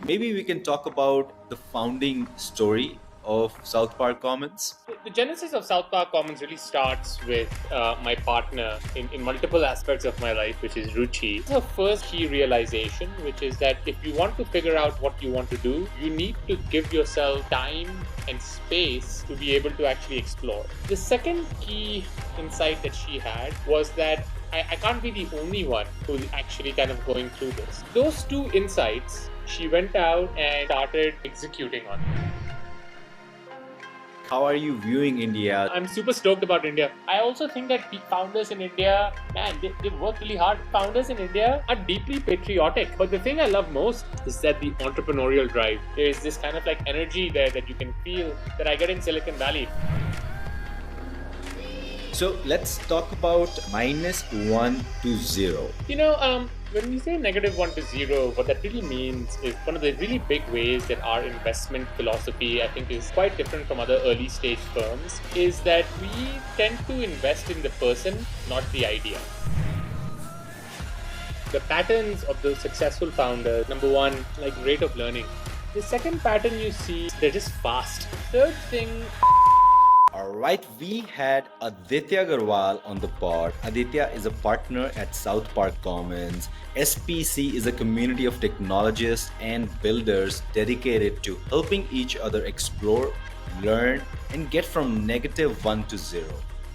Maybe we can talk about the founding story of South Park Commons. The genesis of South Park Commons really starts with my partner in multiple aspects of my life, which is Ruchi. Her first key realization, which is that if you want to figure out what you want to do, you need to give yourself time and space to be able to actually explore. The second key insight that she had was that I can't be the only one who's actually kind of going through this. Those two insights, she went out and started executing on. How are you viewing India? I'm super stoked about India. I also think that founders in India, man, they work really hard. Founders in India are deeply patriotic. But the thing I love most is that the entrepreneurial drive. There is this kind of like energy there that you can feel that I get in Silicon Valley. So let's talk about -1 to 0. When we say -1 to 0, what that really means is one of the really big ways that our investment philosophy, I think, is quite different from other early stage firms, is that we tend to invest in the person, not the idea. The patterns of the successful founders, number one, like rate of learning. The second pattern you see, they're just fast. Third thing, All right, we had Aditya Agarwal on the pod. Aditya is a partner at South Park Commons. SPC is a community of technologists and builders dedicated to helping each other explore, learn, and get from -1 to 0.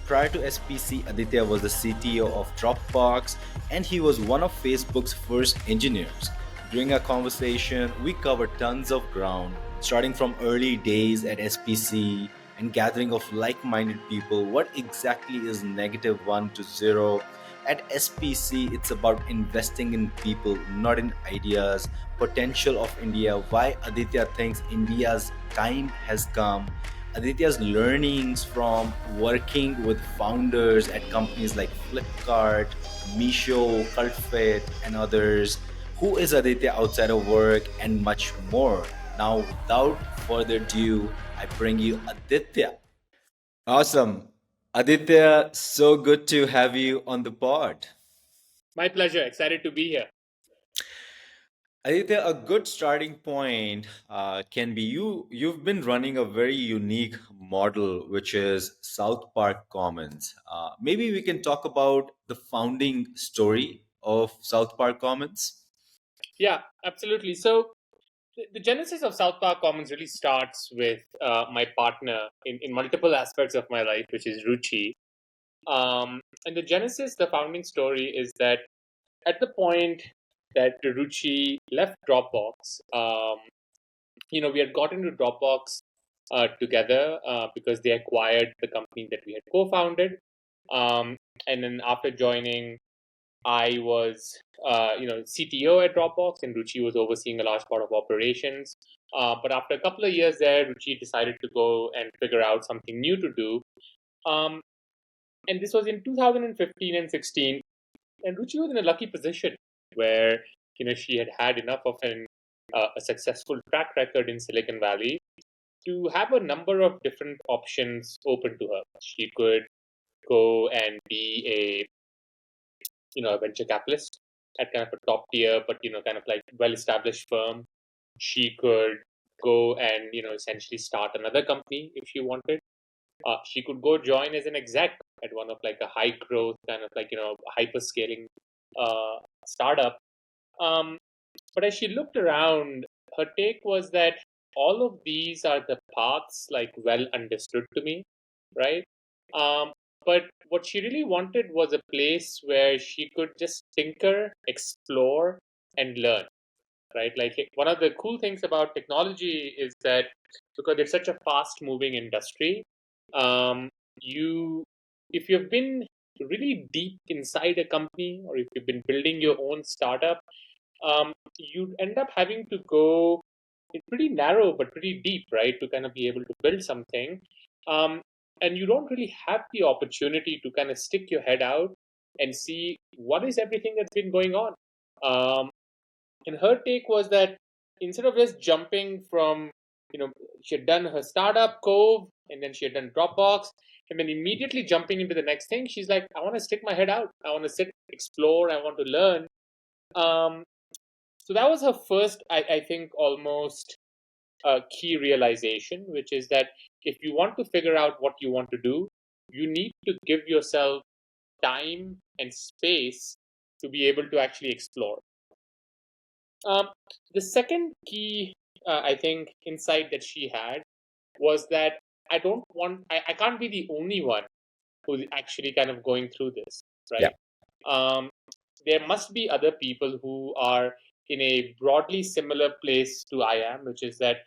Prior to SPC, Aditya was the CTO of Dropbox and he was one of Facebook's first engineers. During our conversation, we covered tons of ground, starting from early days at SPC and gathering of like-minded people. What exactly is -1 to 0? At SPC, it's about investing in people, not in ideas. Potential of India, why Aditya thinks India's time has come. Aditya's learnings from working with founders at companies like Flipkart, Meesho, Cultfit, and others. Who is Aditya outside of work, and much more. Now, without further ado, I bring you Aditya. Awesome. Aditya, so good to have you on the pod. my pleasure. Excited to be here. Aditya, a good starting point can be you've been running a very unique model, which is South Park Commons. Maybe we can talk about the founding story of South Park Commons. Yeah, absolutely. So the genesis of South Park Commons really starts with my partner in multiple aspects of my life, which is Ruchi. And the genesis, the founding story is that at the point that Ruchi left Dropbox, we had got into Dropbox together because they acquired the company that we had co-founded. And then after joining, I was, CTO at Dropbox, and Ruchi was overseeing a large part of operations. But after a couple of years there, Ruchi decided to go and figure out something new to do. Um, and this was in 2015 and 16. And Ruchi was in a lucky position where she had enough of a successful track record in Silicon Valley to have a number of different options open to her. She could go and be a venture capitalist at kind of a top tier, but kind of like well established firm. She could go and essentially start another company if she wanted. She could go join as an exec at one of like a high growth kind of like hyper scaling startup. Um, but as she looked around, her take was that all of these are the paths like well understood to me, right? Um, but what she really wanted was a place where she could just tinker, explore, and learn, right? Like one of the cool things about technology is that because it's such a fast moving industry, um, you if you've been really deep inside a company or if you've been building your own startup, you end up having to go pretty narrow but pretty deep, right, to kind of be able to build something. Um, and you don't really have the opportunity to kind of stick your head out and see what is everything that's been going on. Um, and her take was that instead of just jumping from, she had done her startup Cove and then she had done Dropbox and then immediately jumping into the next thing, she's like, I want to stick my head out. I want to sit, explore, I want to learn. Um, So that was her first, I think, almost key realization, which is that if you want to figure out what you want to do, you need to give yourself time and space to be able to actually explore. Um, the second key, I think, insight that she had was that I can't be the only one who's actually kind of going through this, Yeah. right? Um, there must be other people who are in a broadly similar place to I am, which is that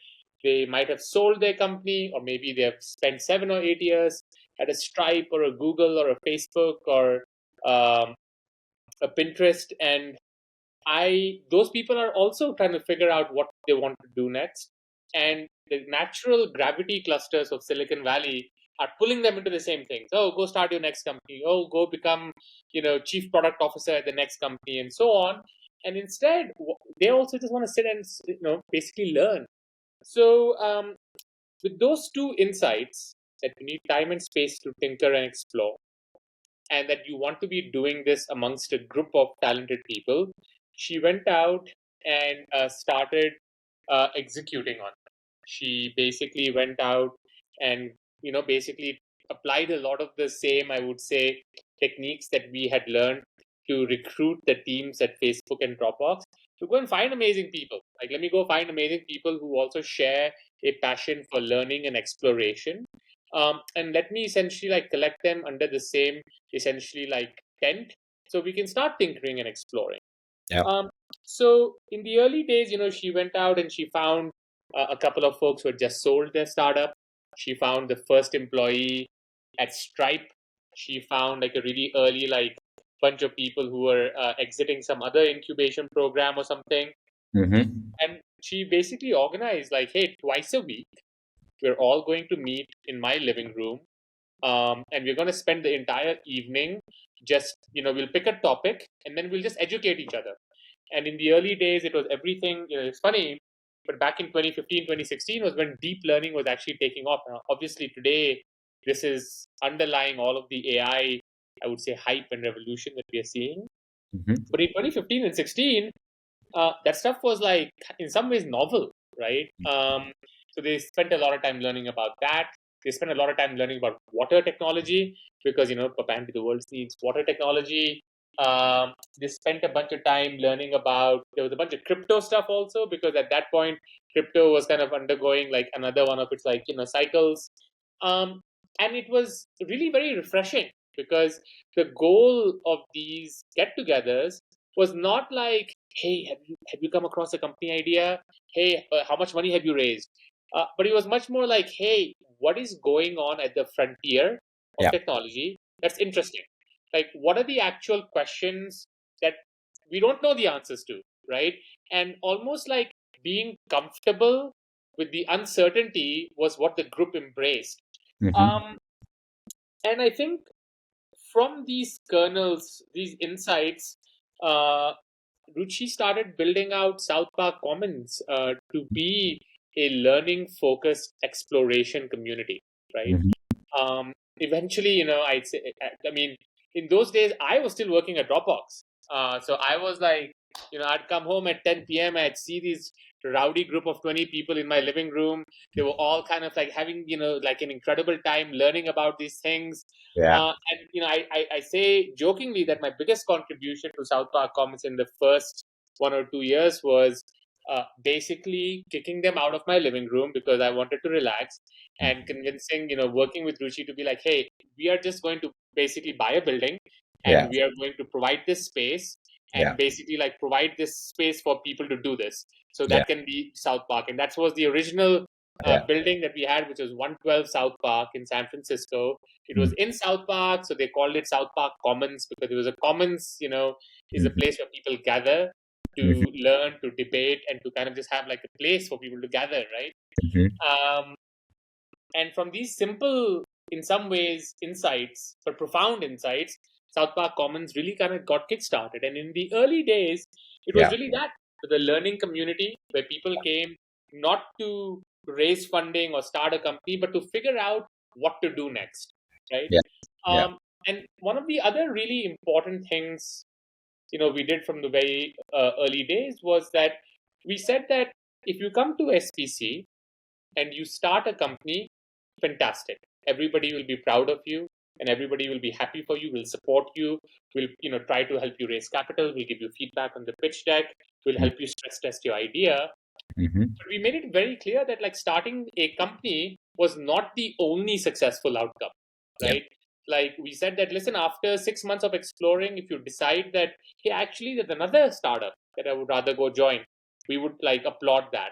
they might have sold their company, or maybe they have spent 7 or 8 years at a Stripe or a Google or a Facebook or um, a Pinterest, and those people are also trying to figure out what they want to do next. And the natural gravity clusters of Silicon Valley are pulling them into the same things. Oh, go start your next company. Oh, go become, chief product officer at the next company, and so on. And instead, they also just want to sit and basically learn. So, with those two insights, that you need time and space to tinker and explore, and that you want to be doing this amongst a group of talented people, she went out and started executing on it. She basically went out and basically applied a lot of the same, I would say, techniques that we had learned to recruit the teams at Facebook and Dropbox, to go and find amazing people. Like, let me go find amazing people who also share a passion for learning and exploration, and let me essentially like collect them under the same essentially like tent, so we can start tinkering and exploring. Yeah. um, so in the early days, she went out and she found a couple of folks who had just sold their startup. She found the first employee at Stripe. She found like a really early like bunch of people who were exiting some other incubation program or something. Mm-hmm. And she basically organized like, hey, twice a week we're all going to meet in my living room, and we're going to spend the entire evening just, we'll pick a topic and then we'll just educate each other. And in the early days, it was everything. It's funny, but back in 2015, 2016 was when deep learning was actually taking off. Now, obviously, today, this is underlying all of the AI, I would say, hype and revolution that we are seeing. Mm-hmm. But in 2015 and 16, that stuff was like in some ways novel, right? So they spent a lot of time learning about that. They spent a lot of time learning about water technology, because apparently the world needs water technology. They spent a bunch of time learning about, there was a bunch of crypto stuff also, because at that point crypto was kind of undergoing like another one of its like cycles. um, and it was really very refreshing, because the goal of these get-togethers was not like, hey, have you come across a company idea? Hey, how much money have you raised? But it was much more like, hey, what is going on at the frontier of Yeah. technology that's interesting? Like, what are the actual questions that we don't know the answers to, right? And almost like being comfortable with the uncertainty was what the group embraced. Mm-hmm. Um, and I think from these kernels, these insights, uh, Ruchi started building out South Park Commons to be a learning focused exploration community, right? Mm-hmm. Eventually, I'd say, I mean, in those days, I was still working at Dropbox. So I was like, I'd come home at 10 p.m. I'd see these rowdy group of 20 people in my living room. They were all kind of like having, like an incredible time learning about these things. Yeah. And, I say jokingly that my biggest contribution to South Park Commons in the first 1 or 2 years was basically kicking them out of my living room because I wanted to relax, and Mm-hmm. convincing, working with Ruchi to be like, hey, we are just going to basically buy a building, Yeah. and we are going to provide this space, Yeah. and basically like provide this space for people to do this. So Yeah. that can be South Park. And that was the original Yeah. building that we had, which was 112 South Park in San Francisco. It was in South Park, so they called it South Park Commons, because it was a commons, is a Mm-hmm. place where people gather Mm-hmm. to learn, to debate, and to kind of just have like a place for people to gather, right? Mm-hmm. And from these simple, in some ways, insights, but profound insights, South Park Commons really kind of got kickstarted. And in the early days, it was Yeah. really that, the learning community where people came not to raise funding or start a company, but to figure out what to do next, right? Yeah. Yeah. Um, and one of the other really important things we did from the very early days was that we said that if you come to SPC and you start a company, fantastic. Everybody will be proud of you, and everybody will be happy for you. Will support you. Will try to help you raise capital. Will give you feedback on the pitch deck. Will help you stress test your idea. Mm-hmm. But we made it very clear that like starting a company was not the only successful outcome, Yeah. right? Like we said that listen, after 6 months of exploring, if you decide that hey, actually there's another startup that I would rather go join, we would like applaud that.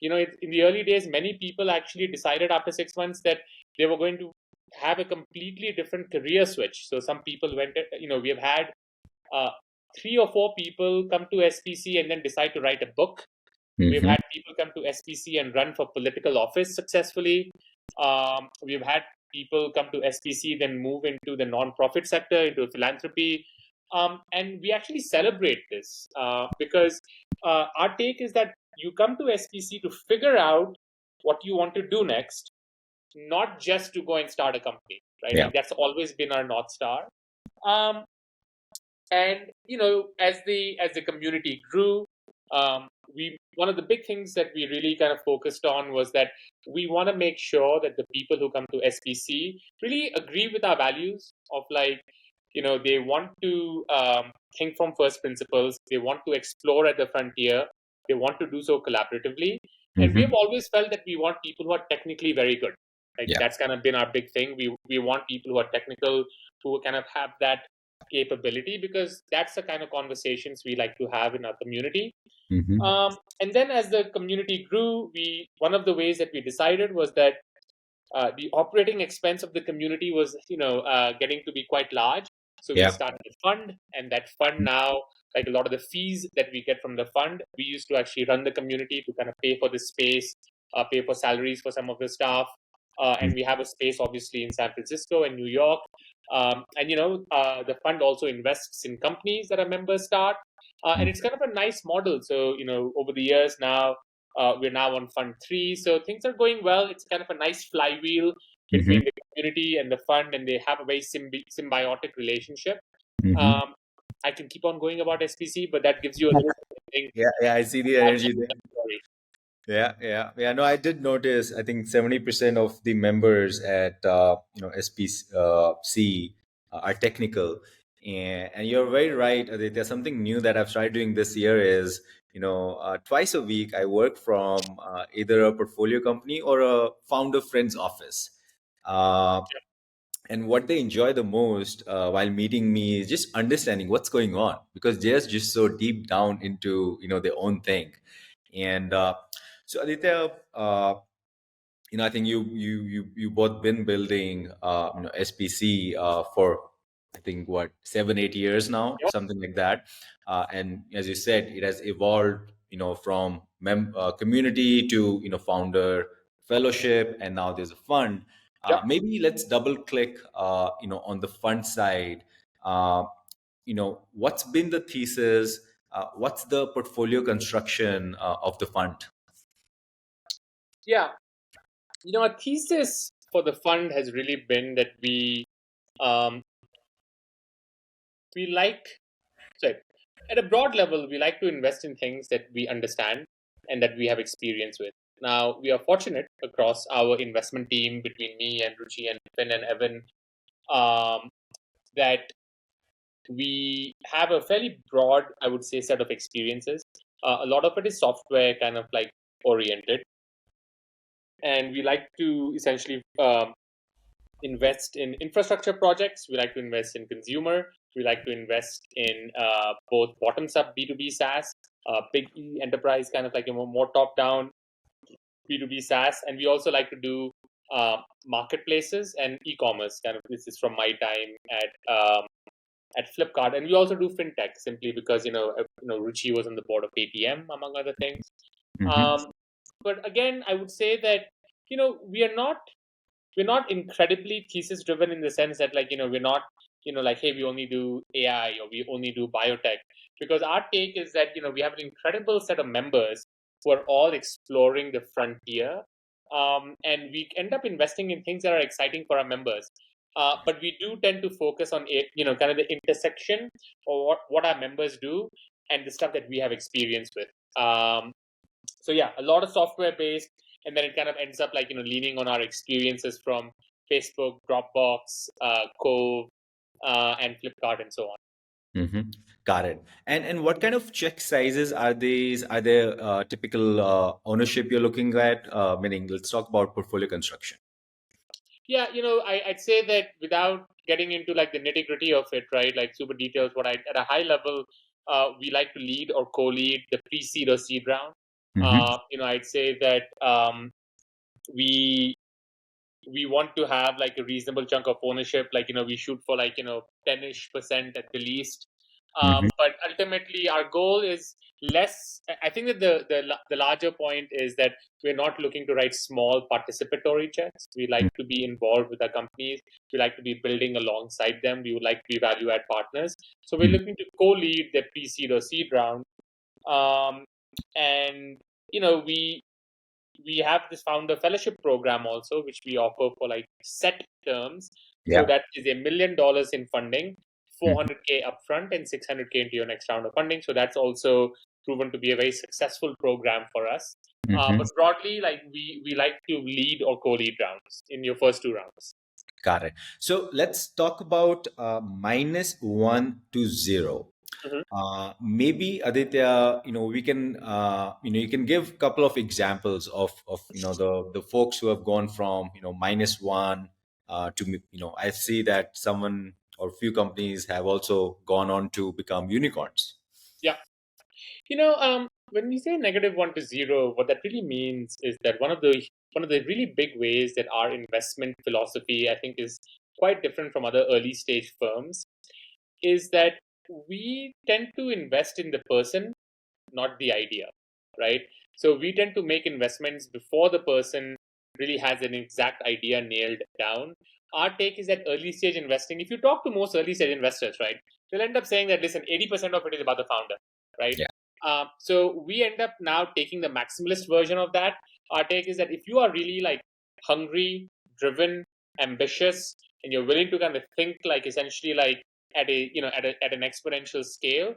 In the early days, many people actually decided after 6 months that they were going to have a completely different career switch. So some people went, we have had uh, 3 or 4 people come to SPC and then decide to write a book. We've Mm-hmm. had people come to SPC and run for political office successfully. We've had people come to SPC, then move into the non-profit sector, into philanthropy. And we actually celebrate this because our take is that you come to SPC to figure out what you want to do next, not just to go and start a company, right? Yeah. Like that's always been our North Star. Um, and as the community grew, we one of the big things that we really kind of focused on was that we want to make sure that the people who come to SPC really agree with our values of like they want to think from first principles, they want to explore at the frontier, they want to do so collaboratively, and we Mm-hmm. have always felt that we want people who are technically very good. Like Yeah. that's kind of been our big thing. We want people who are technical, who kind of have that capability, because that's the kind of conversations we like to have in our community. Mm-hmm. And then as the community grew, we one of the ways that we decided was that the operating expense of the community was getting to be quite large. So we Yeah. started a fund, and that fund now, like a lot of the fees that we get from the fund, we used to actually run the community to kind of pay for the space, pay for salaries for some of the staff. And we have a space obviously in San Francisco and New York. And the fund also invests in companies that our members start. And it's kind of a nice model. So over the years now, we're now on fund 3, so things are going well. It's kind of a nice flywheel Mm-hmm. between the community and the fund, and they have a very symbiotic relationship. Mm-hmm. Um, I can keep on going about SPC, but that gives you a little thing. Yeah, yeah, I see the energy there. Yeah, yeah, yeah. No, I did notice. I think 70% of the members at SPC are technical, and you're very right, Aditya. Something new that I've started doing this year is twice a week I work from either a portfolio company or a founder friend's office. Uh, and what they enjoy the most while meeting me is just understanding what's going on, because they're just so deep down into their own thing. And so Aditya, I think you both been building SPC for I think what 7-8 years now, Yep. something like that. And as you said, it has evolved from community to founder fellowship, and now there's a fund. Yep. Maybe let's double click on the fund side. What's been the thesis, what's the portfolio construction of the fund? Yeah. A thesis for the fund has really been that um, we like, so at a broad level, we like to invest in things that we understand and that we have experience with. Now, we are fortunate across our investment team between me and Ruchi and Finn and Evan um, that we have a fairly broad, I would say, set of experiences. A lot of it is software kind of like oriented. And we like to essentially invest in infrastructure projects. We like to invest in consumer. We like to invest in both bottoms up B2B SaaS, big E enterprise, kind of like a more top down B2B SaaS. And we also like to do marketplaces and e-commerce. Kind of this is from my time at Flipkart, and we also do fintech simply because Ruchi was on the board of ATM among other things. Mm-hmm. Um, but again, I would say that we're not incredibly thesis driven in the sense that we're not like hey, we only do AI or we only do biotech, because our take is that we have an incredible set of members who are all exploring the frontier, and we end up investing in things that are exciting for our members. But we do tend to focus on it, kind of the intersection or what our members do and the stuff that we have experience with. So yeah, a lot of software based, and then it kind of ends up like leaning on our experiences from Facebook, Dropbox, Cove, and Flipkart, and so on. Hmm. Got it. And what kind of check sizes are these? Are there typical ownership you're looking at? Meaning, let's talk about portfolio construction. Yeah, I'd say that without getting into like the nitty gritty of it, right? Like super details, what I at a high level, we like to lead or co-lead the pre-seed or seed round. Hmm. I'd say that we we want to have like a reasonable chunk of ownership, like we shoot for like 10-ish% at the least. Hmm. But ultimately our goal is less. I think that the larger point is that we're not looking to write small participatory checks. We like to be involved with our companies. We like to be building alongside them. We would like to be value add partners, so we're looking to co-lead the pre-seed or seed round. Um, and we have this founder fellowship program also, which we offer for like set terms. So Yeah. that is $1 million in funding, 400K upfront, and 600K into your next round of funding. So that's also proven to be a very successful program for us. Hmm. But broadly, like we like to lead or co-lead rounds in your first two rounds. Got it. So let's talk about -1 to 0. Mhm. Maybe Aditya, we can, you can give a couple of examples of the folks who have gone from -1 to I see that someone or few companies have also gone on to become unicorns. Yeah. When we say -1 to 0, what that really means is that one of the really big ways that our investment philosophy, I think, is quite different from other early stage firms is that we tend to invest in the person, not the idea, right? So we tend to make investments before the person really has an exact idea nailed down. Our take is that early stage investing, if you talk to most early stage investors, right, they'll end up saying that, listen, 80% of it is about the founder, right? Yeah. So we end up now taking the maximalist version of that. Our take is that if you are really like hungry, driven, ambitious, and you're willing to kind of think like essentially like at a at an exponential scale,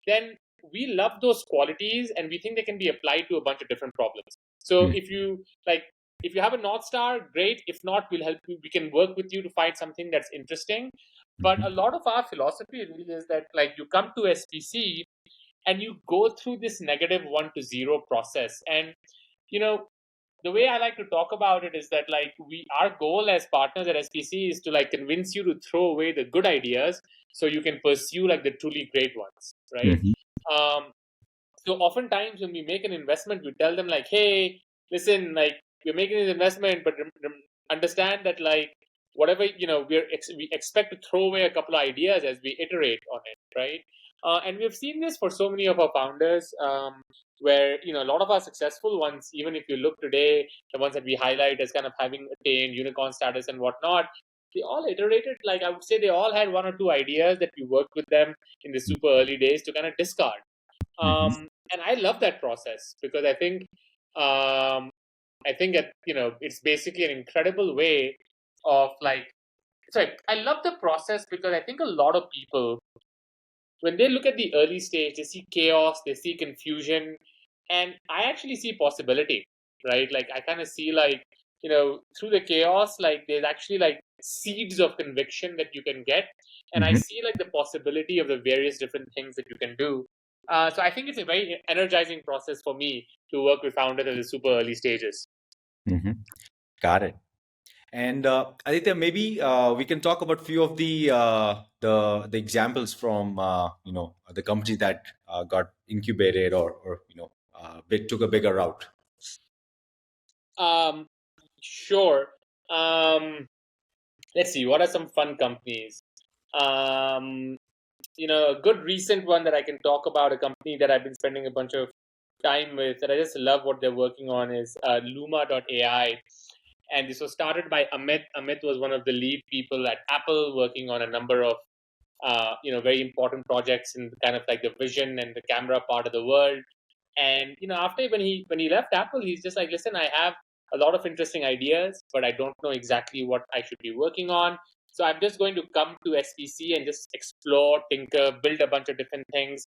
then we love those qualities and we think they can be applied to a bunch of different problems. So Mm. if you have a north star, great. If not, we'll help you. We can work with you to find something that's interesting. But a Mhm. lot of our philosophy really is that like you come to SPC and you go through this -1 to 0 process. And you know the way I like to talk about it is that like our goal as partners at SPC is to like convince you to throw away the good ideas so you can pursue like the truly great ones, right? Mhm. um, so oftentimes when we make an investment, we tell them like, hey, listen, like we're making this investment, but understand that like whatever we expect to throw away a couple of ideas as we iterate on it, right? And we've seen this for so many of our founders, where a lot of our successful ones, even if you look today, the ones that we highlight as kind of having attained unicorn status and whatnot, they all iterated. Like I would say, they all had one or two ideas that we worked with them in the super early days to kind of discard. Mhm. And I love that process because um, I think that it's basically an incredible way of like. Sorry, I love the process because I think a lot of people, when they look at the early stage, they see chaos, they see confusion, and I actually see possibility, right? Like I kind of see like through the chaos, like there's actually like seeds of conviction that you can get, and I Mhm. see like the possibility of the various different things that you can do. So I think it's a very energizing process for me to work with founders at the super early stages. Mhm. Got it. And Aditya, maybe we can talk about few of the examples from the companies that got incubated or took a bigger route. Um, sure. Um, let's see. What are some fun companies? Um, a good recent one that I can talk about, a company that I've been spending a bunch of time with, that I just love what they're working on, is Luma.ai. And this was started by Amit. Amit was one of the lead people at Apple, working on a number of very important projects in kind of like the vision and the camera part of the world. And after when he left Apple, he's just like, listen, I have a lot of interesting ideas, but I don't know exactly what I should be working on. So I'm just going to come to SPC and just explore, tinker, build a bunch of different things.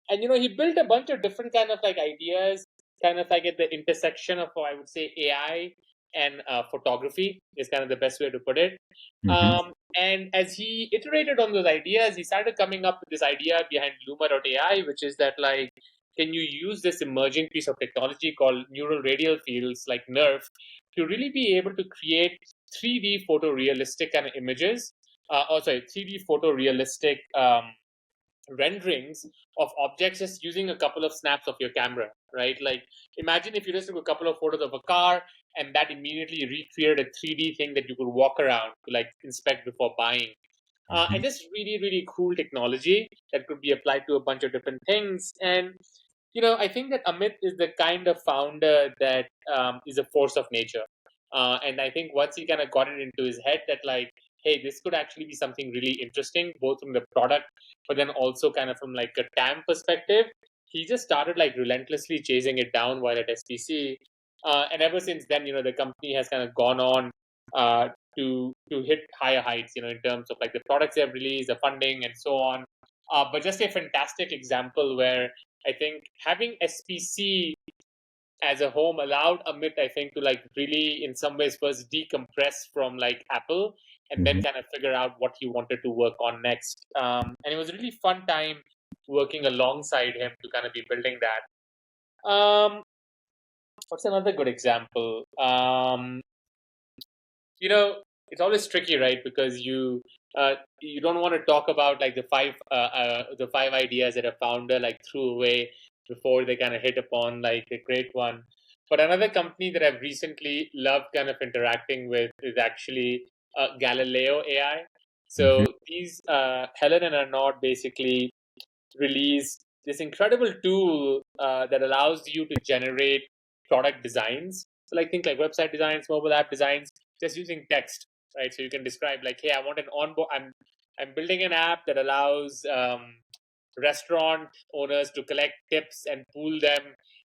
And he built a bunch of different kind of like ideas, kind of like at the intersection of, I would say, AI and photography is kind of the best way to put it. Mm-hmm. And as he iterated on those ideas, he started coming up with this idea behind Luma.ai, which is that like, can you use this emerging piece of technology called neural radial fields, like NERF, to really be able to create 3D photorealistic kind of images, 3D photorealistic renderings of objects just using a couple of snaps of your camera, right? Like, imagine if you just took a couple of photos of a car and that immediately recreated a 3D thing that you could walk around to like inspect before buying. Mm-hmm. And just really, really cool technology that could be applied to a bunch of different things. And I think that Amit is the kind of founder that is a force of nature. And I think once he kind of got it into his head that like, hey, this could actually be something really interesting, both from the product, but then also kind of from like a TAM perspective, he just started like relentlessly chasing it down while at SPC. And ever since then, the company has kind of gone on uh, to hit higher heights, in terms of like the products they have released, the funding, and so on. But just a fantastic example where I think having SPC as a home allowed Amit, I think, to like really, in some ways, first decompress from like Apple, and then Mm-hmm. kind of figure out what he wanted to work on next. And it was a really fun time working alongside him to kind of be building that. What's another good example? you know it's always tricky, right? Because you don't want to talk about like the five ideas that a founder like threw away before they kind of hit upon like a great one. But another company that I've recently loved kind of interacting with is actually Galileo AI. Mm-hmm. So these Helen and Arnaud basically released this incredible tool that allows you to generate product designs. So, like, think like website designs, mobile app designs, just using text, right? So you can describe like, hey, I want an onboard. I'm building an app that allows restaurant owners to collect tips and pool them,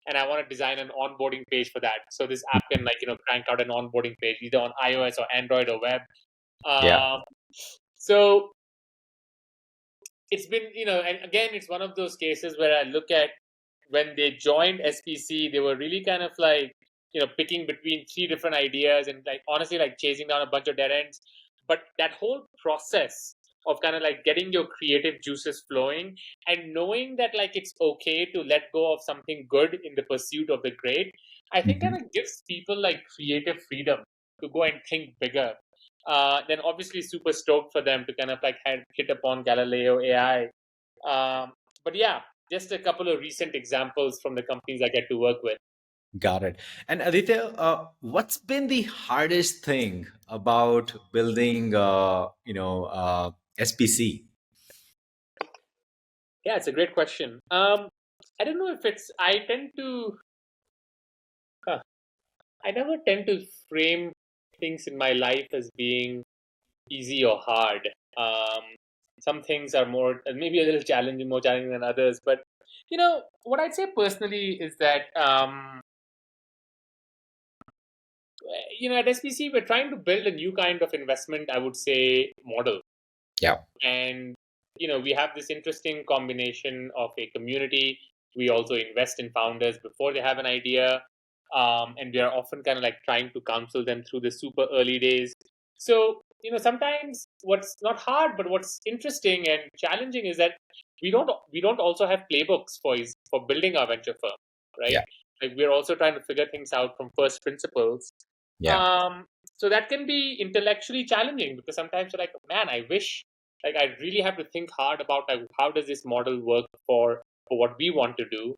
and I want to design an onboarding page for that. So this app can like crank out an onboarding page either on iOS or Android or web. Yeah. Um, so it's been, and again, it's one of those cases where I look at when they joined SPC, they were really kind of like, picking between three different ideas and like honestly like chasing down a bunch of dead ends. But that whole process of kind of like getting your creative juices flowing and knowing that like it's okay to let go of something good in the pursuit of the great, I think Mm-hmm. kind of gives people like creative freedom to go and think bigger. Then obviously super stoked for them to kind of like hit upon Galileo AI. But yeah, just a couple of recent examples from the companies I get to work with. Got it. And Aditya, what's been the hardest thing about building, SPC? Yeah, it's a great question. I don't know if it's. Huh, I never tend to frame things in my life as being easy or hard. Um, some things are maybe a little challenging, more challenging than others. But what I'd say personally is that at SPC we're trying to build a new kind of investment, I would say, model. Yeah. And we have this interesting combination of a community. We also invest in founders before they have an idea, and we are often kind of like trying to counsel them through the super early days. So sometimes what's not hard but what's interesting and challenging is that we don't also have playbooks for building our venture firm, right? Yeah. Like, we're also trying to figure things out from first principles. Yeah. um, so that can be intellectually challenging because sometimes you're like, man, I wish, like, I really have to think hard about like how does this model work for what we want to do.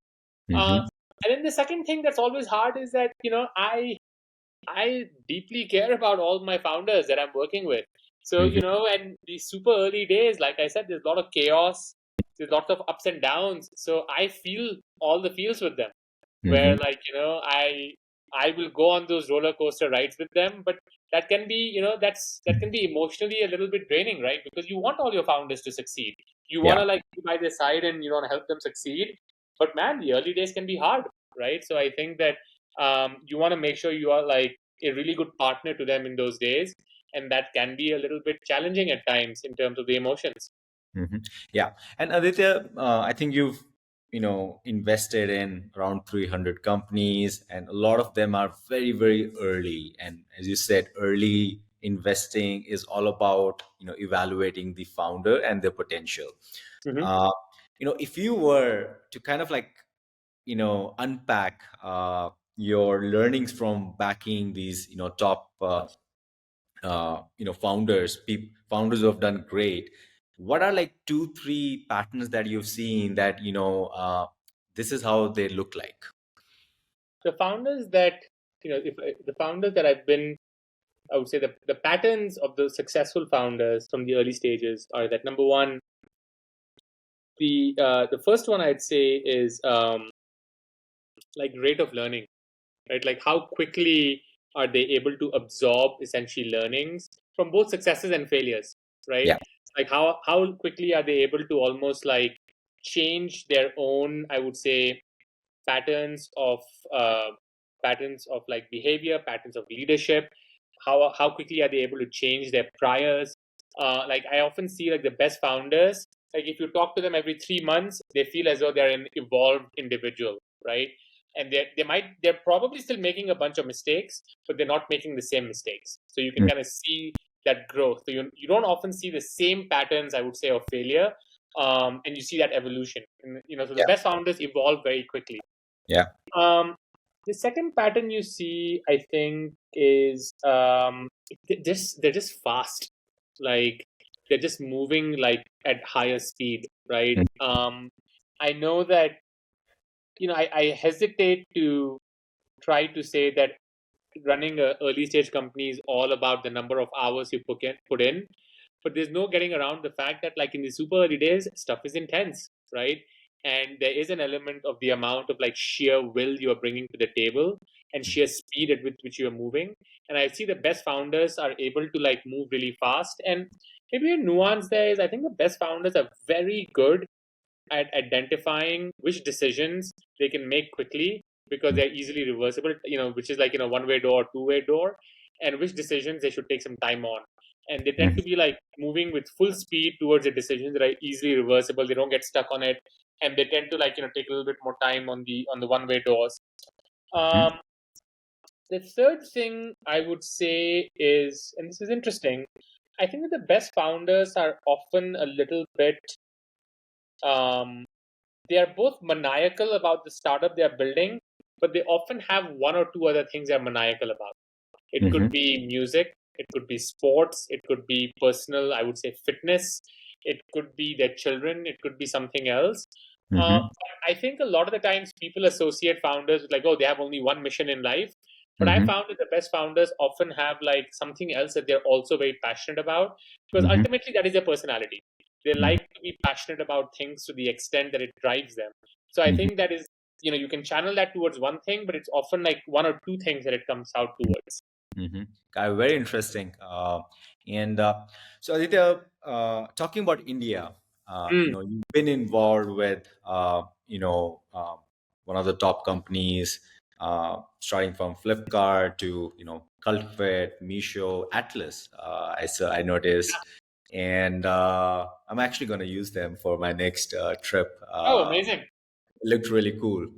Mm-hmm. uh, and then the second thing that's always hard is that I deeply care about all my founders that I'm working with. So Mm-hmm. and these super early days, like I said, there's a lot of chaos, there's lots of ups and downs, so I feel all the feels with them, Mm-hmm. where like I will go on those roller coaster rides with them. But that can be, that can be emotionally a little bit draining, right? Because you want all your founders to succeed, you want Yeah. to like be by their side and you want to help them succeed. But man, the early days can be hard, right? So I think that you want to make sure you are like a really good partner to them in those days, and that can be a little bit challenging at times in terms of the emotions. Hmm. Yeah. And Aditya, I think you've, invested in around 300 companies, and a lot of them are very, very early. And as you said, early investing is all about, evaluating the founder and their potential. Hmm. Uh, if you were to kind of like, unpack your learnings from backing these, top founders who have done great, what are like two three patterns that you've seen that this is how they look like? The founders that if the founders that I've been, I would say the patterns of the successful founders from the early stages are that number one, the first one I'd say is like rate of learning, right? Like how quickly are they able to absorb essentially learnings from both successes and failures, right? Yeah. Like how quickly are they able to almost like change their own, I would say, patterns of uh, patterns of like behavior, patterns of leadership. How quickly are they able to change their priors? Like I often see like the best founders, like if you talk to them every 3 months, they feel as though they're an evolved individual, right? And they're probably still making a bunch of mistakes, but they're not making the same mistakes. So you can Mm. kind of see that growth. So you don't often see the same patterns, I would say, of failure, and you see that evolution. And, so the Yeah. best founders evolve very quickly. Yeah. Um, the second pattern you see, I think, is they're just fast, like they're just moving like at higher speed, right? Mm. I know that I hesitate to try to say that running a early stage company is all about the number of hours you put in, but there's no getting around the fact that like in the super early days stuff is intense, right? And there is an element of the amount of like sheer will you are bringing to the table and sheer speed at which you are moving. And I see the best founders are able to like move really fast. And maybe a nuance there is I think the best founders are very good at identifying which decisions they can make quickly because Mm. they're easily reversible, which is like, one-way door, two-way door, and which decisions they should take some time on. And they tend Mm. to be like moving with full speed towards the decisions that are easily reversible. They don't get stuck on it. And they tend to like, take a little bit more time on the one-way doors. Mhm. Um, the third thing I would say is, and this is interesting, I think that the best founders are often a little bit um, they are both maniacal about the startup they are building, but they often have one or two other things they're maniacal about. It could Mhm. be music, it could be sports, it could be personal, I would say fitness, it could be their children, it could be something else. Uh, Mhm. I think a lot of the times people associate founders with like, oh, they have only one mission in life. But I Mhm. found that the best founders often have like something else that they're also very passionate about because Mhm. ultimately that is their personality. They Mhm. like to be passionate about things to the extent that it drives them. So I Mhm. think that is, you can channel that towards one thing, but it's often like one or two things that it comes out towards. Mhm. Very interesting. And so, Aditya, talking about India, Mm. you've been involved with, one of the top companies, starting from Flipkart to, Cultfit, Meesho, Atlas. I noticed, and I'm actually going to use them for my next trip. Oh, amazing. It looked really cool.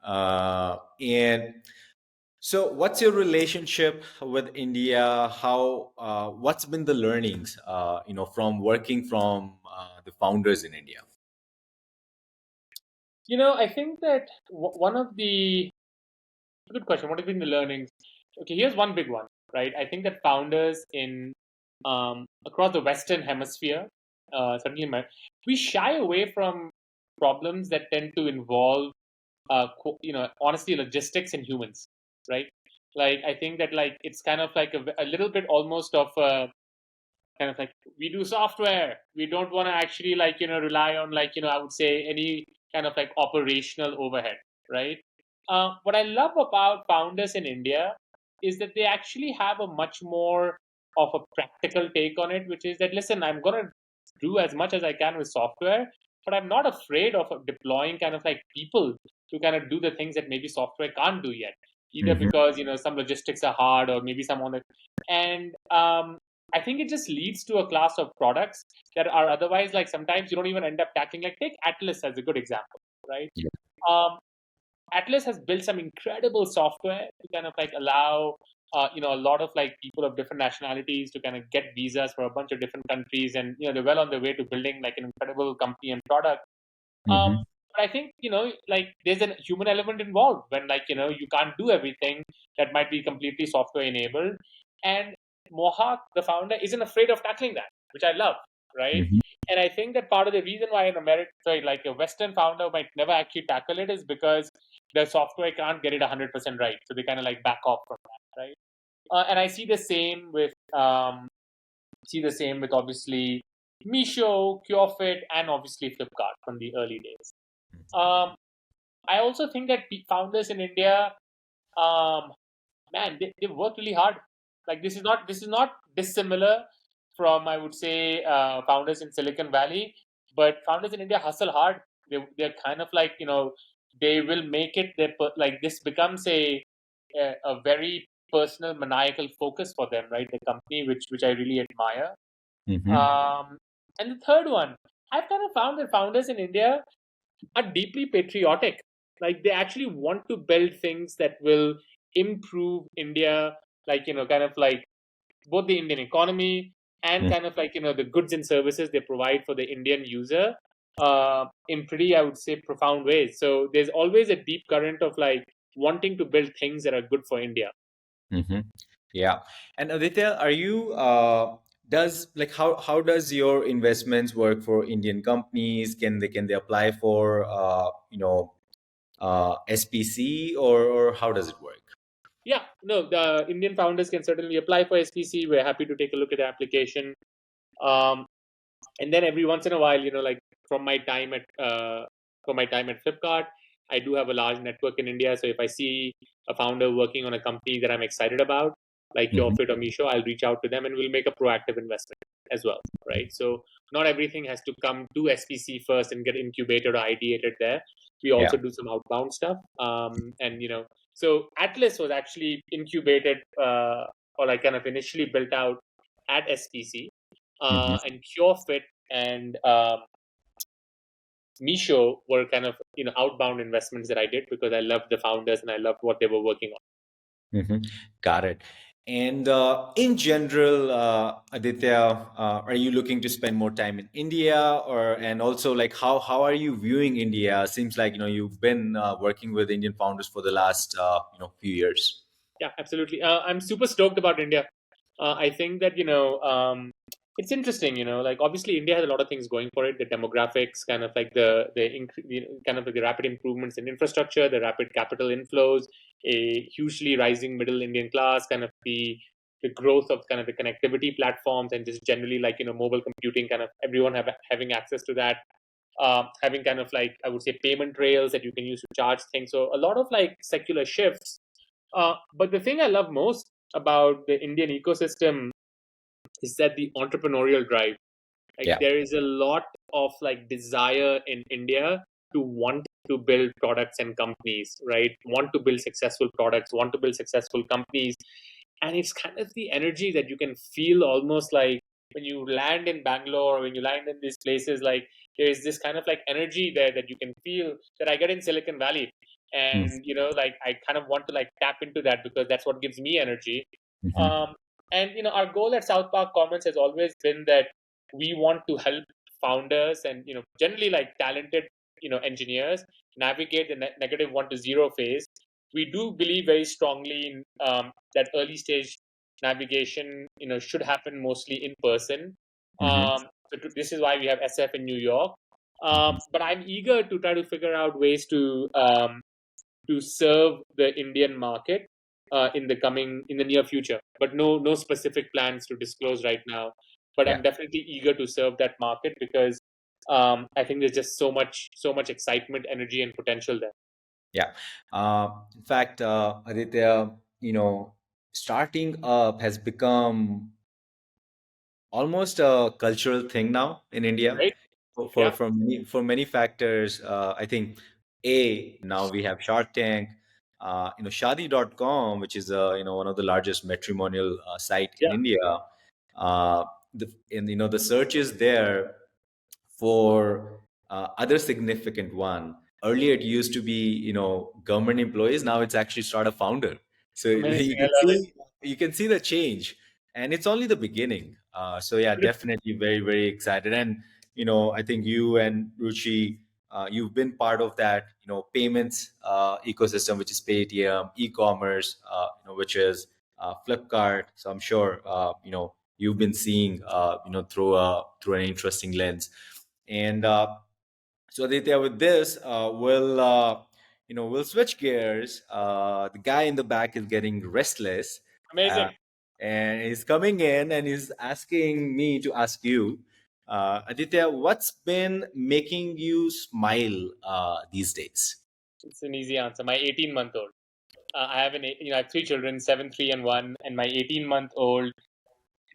And so, what's your relationship with India? What's been the learnings, from working from the founders in India? I think that one of the good question. What have been the learnings? Okay, here's one big one, right? I think that founders in across the Western Hemisphere, certainly, we shy away from problems that tend to involve, honestly, logistics and humans, right? Like I think that like it's kind of like a little bit almost of a kind of like we do software. We don't want to actually like rely on like I would say any kind of like operational overhead, right? What I love about founders in India is that they actually have a much more of a practical take on it, which is that listen, I'm gonna do as much as I can with software, but I'm not afraid of deploying kind of like people to kind of do the things that maybe software can't do yet, either Hmm. because some logistics are hard or maybe some on the and I think it just leads to a class of products that are otherwise like sometimes you don't even end up tackling. Like take Atlas as a good example, right? Yeah. Um, Atlas has built some incredible software to kind of like allow a lot of like people of different nationalities to kind of get visas for a bunch of different countries, and they're well on their way to building like an incredible company and product. Mm-hmm. But I think like there's a human element involved when like you can't do everything that might be completely software enabled, and Mohawk, the founder, isn't afraid of tackling that, which I love, right? Mm-hmm. And I think that part of the reason why an American, sorry, like a Western founder might never actually tackle it is because the software can't get it 100% right, so they kind of like back off from that, right? And I see the same with obviously Misho, CureFit, and obviously Flipkart from the early days. Um, I also think that founders in India, um, man, they work really hard. Like this is not dissimilar from I would say founders in Silicon Valley, but founders in India hustle hard. They're kind of like they will make it. Like this becomes a very personal maniacal focus for them, right? The company, which I really admire. Mm-hmm. Um, and the third one, I've kind of found that founders in India are deeply patriotic. Like they actually want to build things that will improve India, like kind of like both the Indian economy and kind of like the goods and services they provide for the Indian user in pretty, I would say, profound ways. So there's always a deep current of like wanting to build things that are good for India. Mm-hmm. Yeah. And Aditya, are you does like how does your investments work for Indian companies? Can they apply for SPC, or how does it work? Yeah, no, the Indian founders can certainly apply for SPC. We're happy to take a look at the application. Um, and then every once in a while, like from my time at Flipkart, I do have a large network in India. So if I see a founder working on a company that I'm excited about, like Mm-hmm. YourFit or Misho, I'll reach out to them and we'll make a proactive investment as well, right? So not everything has to come to SPC first and get incubated or ideated there. We Yeah. also do some outbound stuff, and so Atlas was actually incubated or like kind of initially built out at SPC, Mm-hmm. and CureFit and Misho were kind of outbound investments that I did because I loved the founders and I loved what they were working on. Mm-hmm. Got it. And in general, Aditya, are you looking to spend more time in India, or and also like how are you viewing India? Seems like you've been working with Indian founders for the last few years. Yeah, absolutely. I'm super stoked about India. I think that it's interesting. Like obviously India has a lot of things going for it. The demographics, kind of like kind of like the rapid improvements in infrastructure, the rapid capital inflows, a hugely rising middle Indian class, kind of the growth of kind of the connectivity platforms, and just generally like mobile computing, kind of everyone having access to that. Having kind of like I would say payment rails that you can use to charge things. So a lot of like secular shifts, but the thing I love most about the Indian ecosystem is that the entrepreneurial drive. Like Yeah. there is a lot of like desire in India to want to build products and companies, right? Want to build successful products, want to build successful companies. And it's kind of the energy that you can feel almost like when you land in Bangalore, when you land in these places, like there is this kind of like energy there that you can feel that I get in Silicon Valley. And like I kind of want to like tap into that because that's what gives me energy. Mm-hmm. um, and our goal at South Park Commons has always been that we want to help founders and generally like talented engineers navigate the negative 1 to 0 phase. We do believe very strongly in that early stage navigation should happen mostly in person. Mm-hmm. This is why we have SF in New York. Mm-hmm. But I'm eager to try to figure out ways to serve the Indian market in the near future. But no specific plans to disclose right now. But Yeah. I'm definitely eager to serve that market because I think there's just so much excitement, energy, and potential there. Yeah. In fact, Aditya, starting up has become almost a cultural thing now in India Right? for Yeah. for many factors. I think a now we have Shark Tank, Shadi.com, which is one of the largest matrimonial site in Yeah. India. uh, and the search is there for other significant one. Earlier, it used to be government employees. Now it's actually startup founder. So Amazing. I love it. you can see the change, and it's only the beginning. So yeah, definitely very very excited. And I think you and Ruchi, you've been part of that payments ecosystem, which is Paytm, e-commerce, which is Flipkart. So I'm sure you've been seeing through an interesting lens. And so Aditya, with this, we'll switch gears. The guy in the back is getting restless, uh, Amazing. and he's coming in and he's asking me to ask you, Aditya, what's been making you smile these days? It's an easy answer. My 18-month-old. I have I have three children, 7, 3, and 1, and my 18-month-old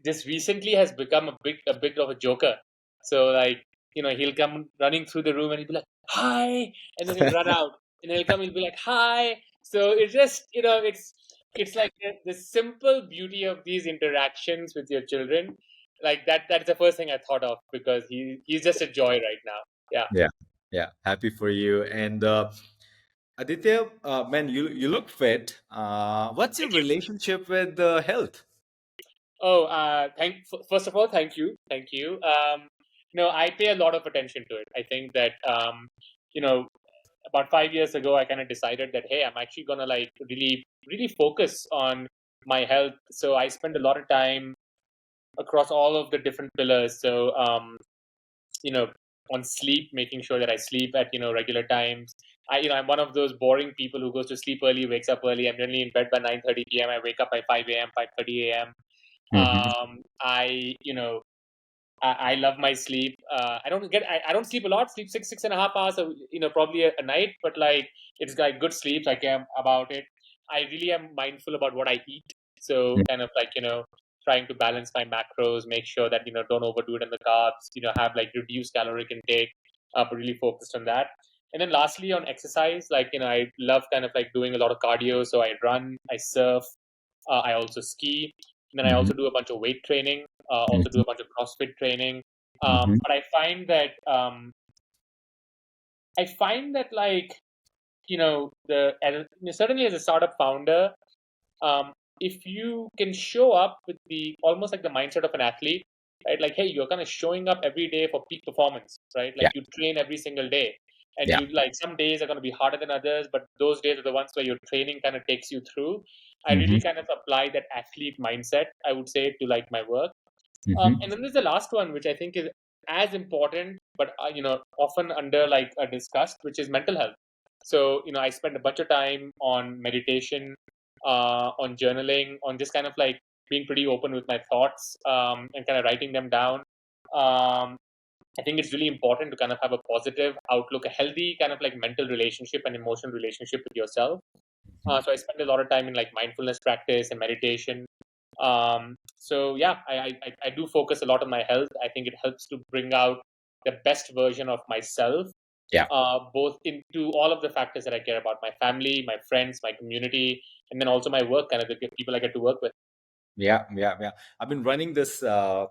just recently has become a bit of a joker. So like, he'll come running through the room and he'll be like, "Hi," and then he'll run out, and he'll be like, "Hi." So it's just, it's like the simple beauty of these interactions with your children, like that. That's the first thing I thought of because he's just a joy right now. Yeah. Yeah, yeah, happy for you. And Aditya, man, you look fit. What's your relationship with health? Oh, first of all, thank you. I pay a lot of attention to it. I think that you know, about 5 years ago, I kind of decided that hey, I'm actually gonna like really, really focus on my health. So I spend a lot of time across all of the different pillars. So you know, on sleep, making sure that I sleep at regular times. I'm one of those boring people who goes to sleep early, wakes up early. I'm generally in bed by 9:30 p.m. I wake up by 5 a.m., 5:30 a.m. Hmm. I love my sleep. I don't sleep a lot. Sleep 6.5 hours, probably a night. But like it's like good sleeps. I care about it. I really am mindful about what I eat. So kind of like trying to balance my macros, make sure that don't overdo it in the carbs. Have like reduced caloric intake, but really focused on that. And then lastly on exercise, like I love kind of like doing a lot of cardio. So I run, I surf, I also ski, and then I Hmm. also do a bunch of weight training. Also do a bunch of CrossFit training. Hmm. But I find that like certainly as a startup founder, um, if you can show up with the almost like the mindset of an athlete, right? Like, hey, you're kind of showing up every day for peak performance, right? Like Yeah, you train every single day, and yeah. you like some days are going to be harder than others, but those days are the ones where your training kind of takes you through. I Hmm. really kind of apply that athlete mindset, I would say, to like my work. Hmm. And then there's the last one, which I think is as important, but often under like discussed, which is mental health. So I spend a bunch of time on meditation, on journaling, on just kind of like being pretty open with my thoughts, and kind of writing them down. Um, I think it's really important to kind of have a positive outlook, a healthy kind of like mental relationship and emotional relationship with yourself. So I spend a lot of time in like mindfulness practice and meditation. So yeah, I do focus a lot on my health. I think it helps to bring out the best version of myself, Yeah. both into all of the factors that I care about: my family, my friends, my community, and then also my work, kind of the people I get to work with. Yeah, yeah, yeah. I've been running this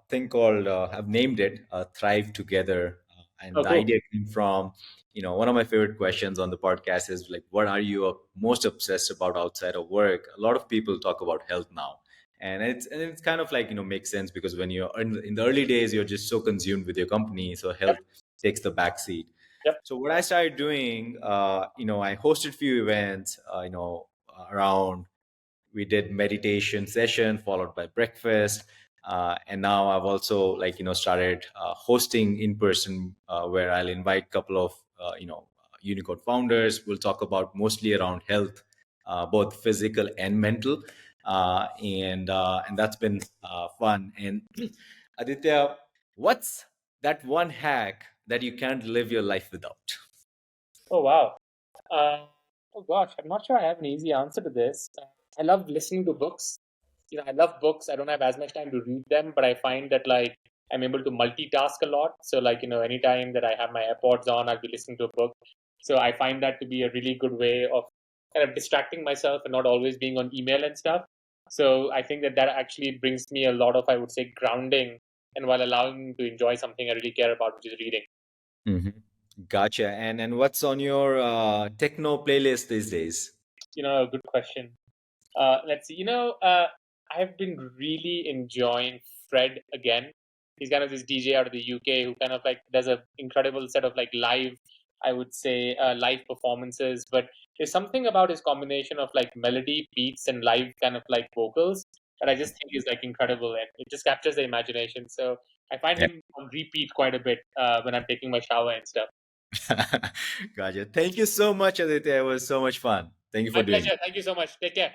thing called, I've named it Thrive Together. And Oh, the cool. idea came from, one of my favorite questions on the podcast is like, what are you most obsessed about outside of work? A lot of people talk about health now. And it's kind of like, makes sense because when you're in the early days, you're just so consumed with your company. So Yep. health takes the back seat. Yep. So what I started doing, I hosted few events, around, we did meditation session followed by breakfast, and now I've also like started hosting in person, where I'll invite couple of unicorn founders. We'll talk about mostly around health, both physical and mental, and that's been fun. And Aditya, what's that one hack that you can't live your life without? Oh, wow. Uh, oh gosh, I'm not sure I have an easy answer to this. I love listening to books. I love books. I don't have as much time to read them, but I find that like I'm able to multitask a lot. So like, anytime that I have my AirPods on, I'll be listening to a book. So I find that to be a really good way of kind of distracting myself and not always being on email and stuff. So I think that actually brings me a lot of, I would say, grounding, and while allowing me to enjoy something I really care about, which is reading. Hmm. Gotcha. And what's on your techno playlist these days? A good question. Let's see. I've been really enjoying Fred again. He's kind of this DJ out of the UK who kind of like does a incredible set of like live, I would say, live performances. But there's something about his combination of like melody, beats, and live kind of like vocals that I just think is like incredible, and it just captures the imagination. So I find Yeah. him on repeat quite a bit when I'm taking my shower and stuff. Gotcha. Thank you so much, Aditya. It was so much fun. Thank you for My doing pleasure. Thank you so much. Take care.